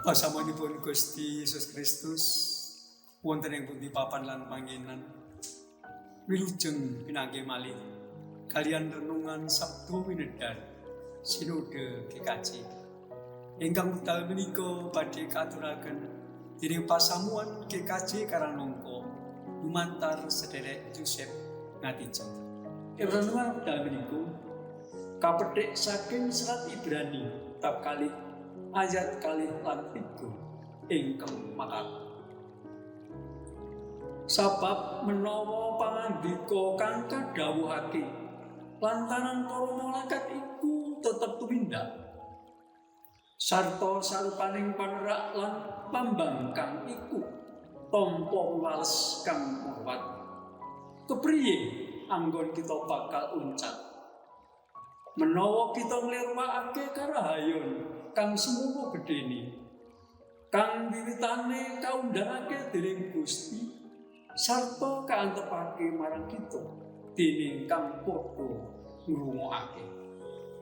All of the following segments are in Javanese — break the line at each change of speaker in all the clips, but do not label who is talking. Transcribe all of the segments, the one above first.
Pasamanipun Gusti Yesus Kristus wonten ing pundi papan lan panggenan wilujeng pinanggih malih kaliyan renungan Sabtu Winedar Sinode GKJ ingkang wekdal menika badhe katuraken dening pasamuan GKJ Karanongko lumantar sederek Joseph Ngatijah. Renungan wekdal menika kapethik saking serat Ibrani bab kalih ayat kalih lan 3 ingkang makaten. Sabab menawa pangandika kang kadhawuhake lantaran para malaikat iku tetep tumindak sarta sarupaning panerak lan pambang kang iku tampa wales kang murwat, kepriye anggon kita bakal uncat menawa kita nglirwakake karahayon kang semono gedene kang wiwitane kaundhangake dening Gusti sarta kaantepake marang kita dening kang padha ngrungokake.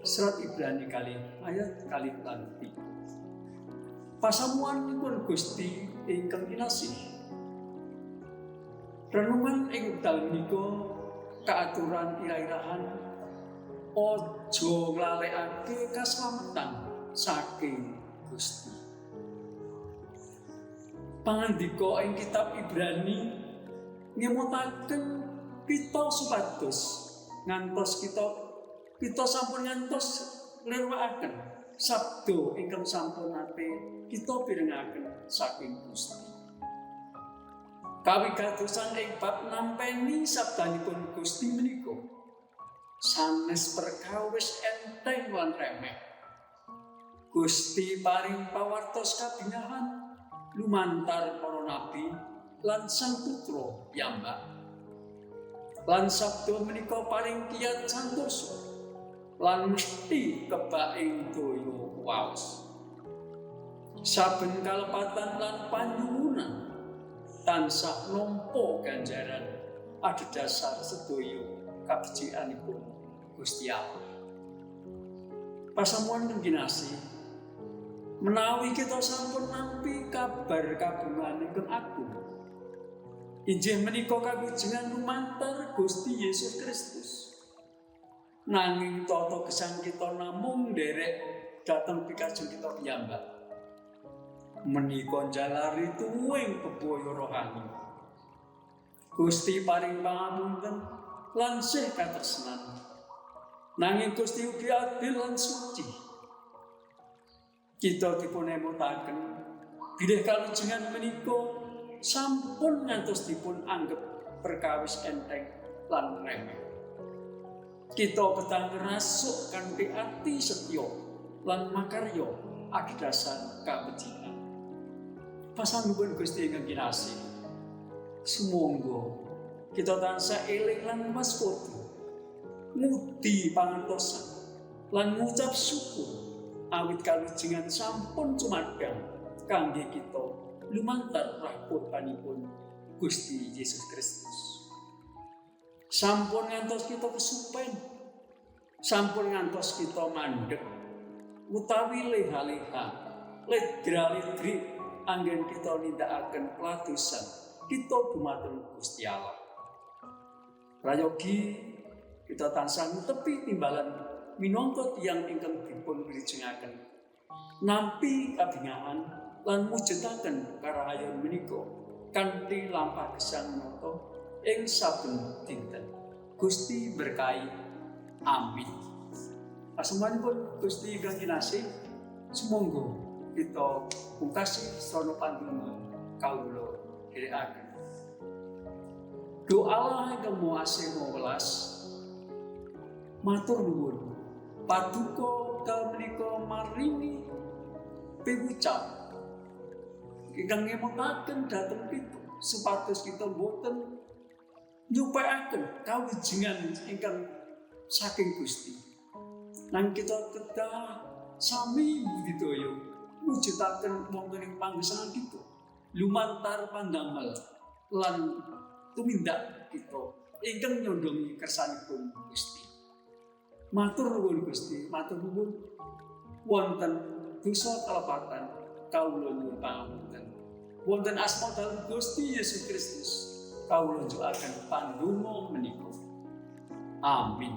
Serat Ibrani kalih ayat kalih lan 3. Pasamuanipun Gusti ingkang kinasih, renungan ing wekdal menika kaaturan ira-irahan aja nglalekake kaslametan saking Gusti. Pangandika ing kitab Ibrani ngemutaken kita supados ngantos kita sampun ngantos nglirwakaken sabda ingkang sampun nate kita pirengaken saking Gusti. Kawigadosan ing bab nampeni sabdanipun Gusti menika sanes perkawis enteng lan remeh. Gusti paring pawartos kabingahan lumantar para nabi lan Sang Putra piyambak. Lan sabda menika paring kiyat santosa lan mesti kebak ing daya waos. Saben kalepatan lan panyuwunan tansah nampa ganjaran adhedhasar sedaya kabecikanipun Gusti Allah. Pasamuan kinasih, menawi kita sampun nampi kabar kabungan ingkang agung, injih menika kawijengan lumantar Gusti Yesus Kristus. Nanging tata gesang kita namung nderek dhateng pikajeng kita piyambak. Menika jalari tuwing bebaya rohani. Gusti paring pangapunten lan sih katresnan. Nanging Gusti ugi adil lan suci. Kita dipun emutaken bilih kawijengan menika sampun ngantos dipun anggep perkawis enteng lan remeh. Kita petang ngrasuk kanthi ati setya lan makarya adhedhasar kabecikan. Pasamuan Gusti ingkang kinasih, sumangga kita tansah eling lan waspada ngudi pangantosan lan ngucap syukur awit kawijengan sampun cumadang kangge kita lumantar rahpotanipun Gusti Yesus Kristus. Sampun ngantos kita kesupen, sampun ngantos kita mandeg utawi leha-leha ledra-ledri anggen kita nindakaken pelatusan kita dumateng Gusti Allah. Prayogi kita tansah netepi timbalan minangka tiyang ingkang dipun wilujengaken nampi kabingahan lan mujudaken karahayon menika kanthi lampah gesang nata ing saben dinten. Gusti berkahi. Amin. Pasamuanipun Gusti ingkang kinasih, sumangga kita pungkasi sarana pandonga kawula dherekaken. Doa Allah ingkang muasih welas matur nuwun paduka dal menika maringi piwucap ingkang ngemutaken dhateng kita supados kita boten nyupekaken kawijengan ingkang saking Gusti. Lan kita kedah sami budidaya mujudaken wonten ing panggesang kita lumantar pandamel lan tumindak kita ingkang nyondongi kersanipun Gusti. Matur nuwun Gusti, matur nuwun. Wonten dosa kelepatan kawula nyuwun pangapunten. Wonten asma dalem Gusti Yesus Kristus kawula njukaken pandonga menika. Amin.